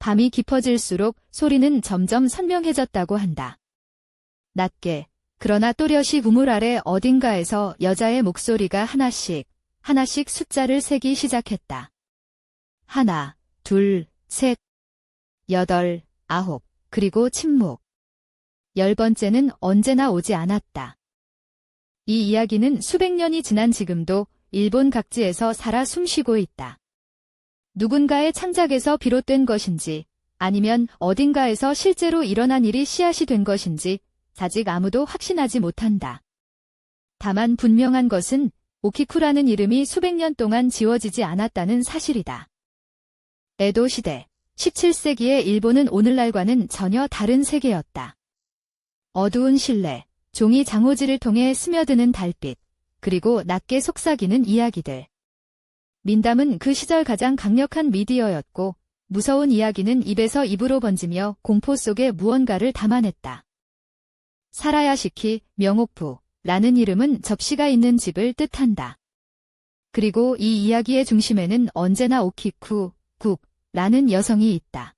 밤이 깊어질수록 소리는 점점 선명해졌다고 한다. 낮게, 그러나 또렷이 우물 아래 어딘가에서 여자의 목소리가 하나씩 숫자를 세기 시작했다. 1, 2, 3, 8, 9, 그리고 침묵. 10번째는 언제나 오지 않았다. 이 이야기는 수백 년이 지난 지금도 일본 각지에서 살아 숨쉬고 있다. 누군가의 창작에서 비롯된 것인지 아니면 어딘가에서 실제로 일어난 일이 씨앗이 된 것인지 아직 아무도 확신하지 못한다. 다만 분명한 것은 오키쿠라는 이름이 수백 년 동안 지워지지 않았다는 사실이다. 에도 시대, 17세기의 일본은 오늘날과는 전혀 다른 세계였다. 어두운 실내, 종이 장호지를 통해 스며드는 달빛, 그리고 낮게 속삭이는 이야기들. 민담은 그 시절 가장 강력한 미디어였고 무서운 이야기는 입에서 입으로 번지며 공포 속에 무언가를 담아냈다. 사라야시키, 명옥부라는 이름은 접시가 있는 집을 뜻한다. 그리고 이 이야기의 중심에는 언제나 오키쿠, 국라는 여성이 있다.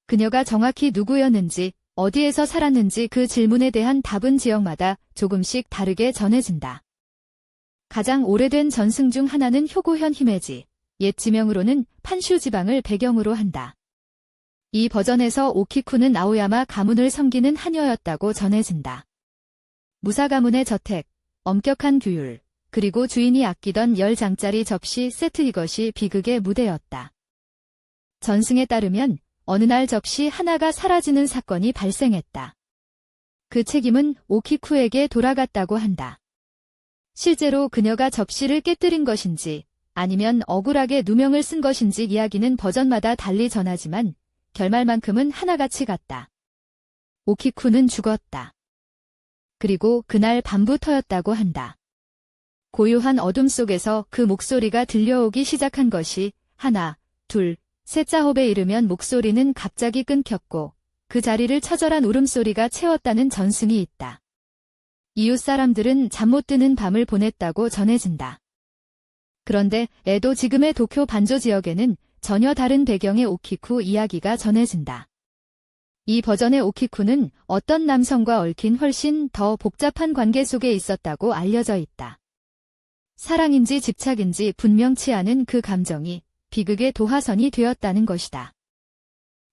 그녀가 정확히 누구였는지, 어디에서 살았는지 그 질문에 대한 답은 지역마다 조금씩 다르게 전해진다. 가장 오래된 전승 중 하나는 효고현 히메지, 옛 지명으로는 판슈 지방을 배경으로 한다. 이 버전에서 오키쿠는 아오야마 가문을 섬기는 하녀였다고 전해진다. 무사 가문의 저택, 엄격한 규율, 그리고 주인이 아끼던 10장짜리 접시 세트, 이것이 비극의 무대였다. 전승에 따르면 어느 날 접시 하나가 사라지는 사건이 발생했다. 그 책임은 오키쿠에게 돌아갔다고 한다. 실제로 그녀가 접시를 깨뜨린 것인지 아니면 억울하게 누명을 쓴 것인지 이야기는 버전마다 달리 전하지만 결말만큼은 하나같이 같다. 오키쿠는 죽었다. 그리고 그날 밤부터였다고 한다. 고요한 어둠 속에서 그 목소리가 들려오기 시작한 것이 하나, 둘, 셋 작업에 이르면 목소리는 갑자기 끊겼고 그 자리를 처절한 울음소리가 채웠다는 전승이 있다. 이웃 사람들은 잠 못 드는 밤을 보냈다고 전해진다. 그런데 에도 지금의 도쿄 반조 지역에는 전혀 다른 배경의 오키쿠 이야기가 전해진다. 이 버전의 오키쿠는 어떤 남성과 얽힌 훨씬 더 복잡한 관계 속에 있었다고 알려져 있다. 사랑인지 집착인지 분명치 않은 그 감정이 비극의 도화선이 되었다는 것이다.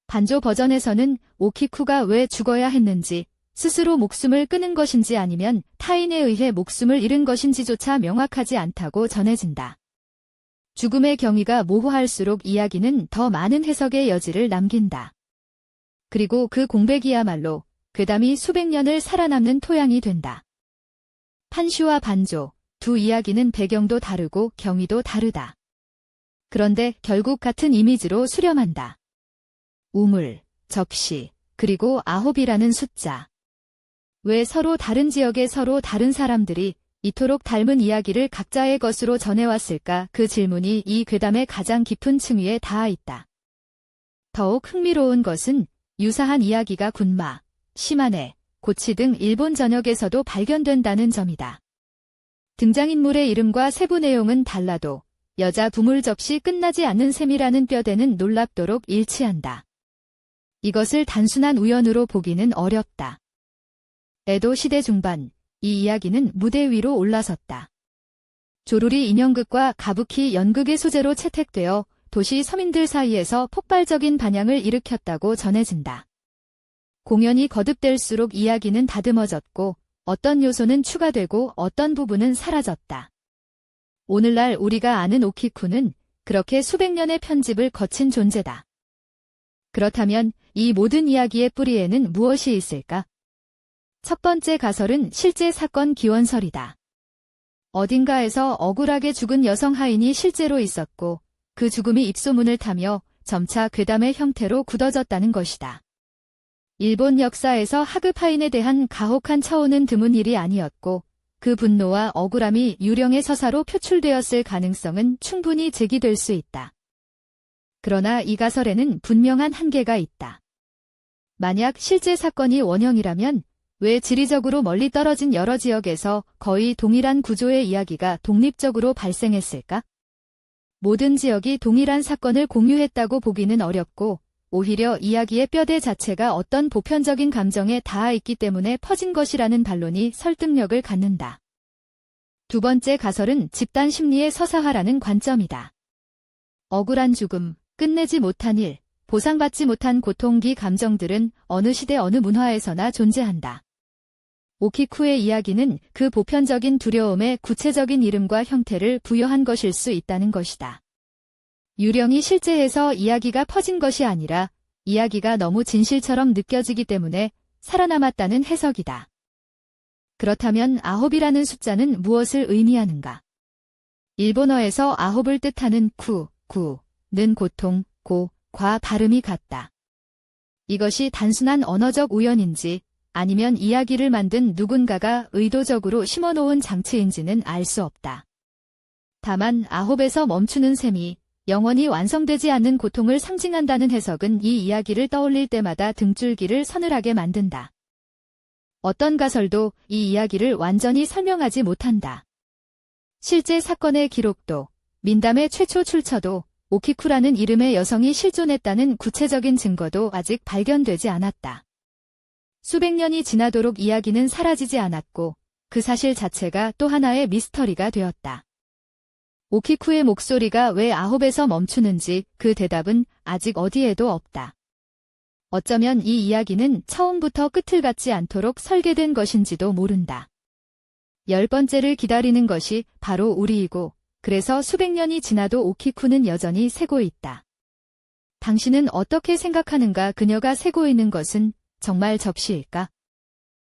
반조 버전에서는 오키쿠가 왜 죽어야 했는지, 스스로 목숨을 끊은 것인지 아니면 타인에 의해 목숨을 잃은 것인지조차 명확하지 않다고 전해진다. 죽음의 경위가 모호할수록 이야기는 더 많은 해석의 여지를 남긴다. 그리고 그 공백이야말로 괴담이 수백 년을 살아남는 토양이 된다. 판슈와 반조, 두 이야기는 배경도 다르고 경위도 다르다. 그런데 결국 같은 이미지로 수렴한다. 우물, 접시, 그리고 9이라는 숫자. 왜 서로 다른 지역의 서로 다른 사람들이 이토록 닮은 이야기를 각자의 것으로 전해왔을까? 그 질문이 이 괴담의 가장 깊은 층위에 닿아 있다. 더욱 흥미로운 것은 유사한 이야기가 군마, 시마네, 고치 등 일본 전역에서도 발견된다는 점이다. 등장인물의 이름과 세부 내용은 달라도 여자 부물 접시 끝나지 않는 셈이라는 뼈대는 놀랍도록 일치한다. 이것을 단순한 우연으로 보기는 어렵다. 에도 시대 중반, 이 이야기는 무대 위로 올라섰다. 조루리 인형극과 가부키 연극의 소재로 채택되어 도시 서민들 사이에서 폭발적인 반향을 일으켰다고 전해진다. 공연이 거듭될수록 이야기는 다듬어졌고 어떤 요소는 추가되고 어떤 부분은 사라졌다. 오늘날 우리가 아는 오키쿠는 그렇게 수백 년의 편집을 거친 존재다. 그렇다면 이 모든 이야기의 뿌리에는 무엇이 있을까? 첫 번째 가설은 실제 사건 기원설이다. 어딘가에서 억울하게 죽은 여성 하인이 실제로 있었고 그 죽음이 입소문을 타며 점차 괴담의 형태로 굳어졌다는 것이다. 일본 역사에서 하급 하인에 대한 가혹한 처우는 드문 일이 아니었고 그 분노와 억울함이 유령의 서사로 표출되었을 가능성은 충분히 제기될 수 있다. 그러나 이 가설에는 분명한 한계가 있다. 만약 실제 사건이 원형이라면 왜 지리적으로 멀리 떨어진 여러 지역에서 거의 동일한 구조의 이야기가 독립적으로 발생했을까? 모든 지역이 동일한 사건을 공유했다고 보기는 어렵고 오히려 이야기의 뼈대 자체가 어떤 보편적인 감정에 닿아 있기 때문에 퍼진 것이라는 반론이 설득력을 갖는다. 두 번째 가설은 집단 심리의 서사화라는 관점이다. 억울한 죽음, 끝내지 못한 일, 보상받지 못한 고통기 감정들은 어느 시대 어느 문화에서나 존재한다. 오키쿠의 이야기는 그 보편적인 두려움에 구체적인 이름과 형태를 부여한 것일 수 있다는 것이다. 유령이 실제해서 이야기가 퍼진 것이 아니라 이야기가 너무 진실처럼 느껴지기 때문에 살아남았다는 해석이다. 그렇다면 아홉이라는 숫자는 무엇을 의미하는가? 일본어에서 아홉을 뜻하는 는 고통, 과 발음이 같다. 이것이 단순한 언어적 우연인지 아니면 이야기를 만든 누군가가 의도적으로 심어놓은 장치인지는 알 수 없다. 다만 아홉에서 멈추는 셈이 영원히 완성되지 않는 고통을 상징한다는 해석은 이 이야기를 떠올릴 때마다 등줄기를 서늘하게 만든다. 어떤 가설도 이 이야기를 완전히 설명하지 못한다. 실제 사건의 기록도, 민담의 최초 출처도, 오키쿠라는 이름의 여성이 실존했다는 구체적인 증거도 아직 발견되지 않았다. 수백 년이 지나도록 이야기는 사라지지 않았고 그 사실 자체가 또 하나의 미스터리가 되었다. 오키쿠의 목소리가 왜 아홉에서 멈추는지 그 대답은 아직 어디에도 없다. 어쩌면 이 이야기는 처음부터 끝을 갖지 않도록 설계된 것인지도 모른다. 10번째를 기다리는 것이 바로 우리이고 그래서 수백 년이 지나도 오키쿠는 여전히 새고 있다. 당신은 어떻게 생각하는가? 그녀가 새고 있는 것은 정말 접시일까?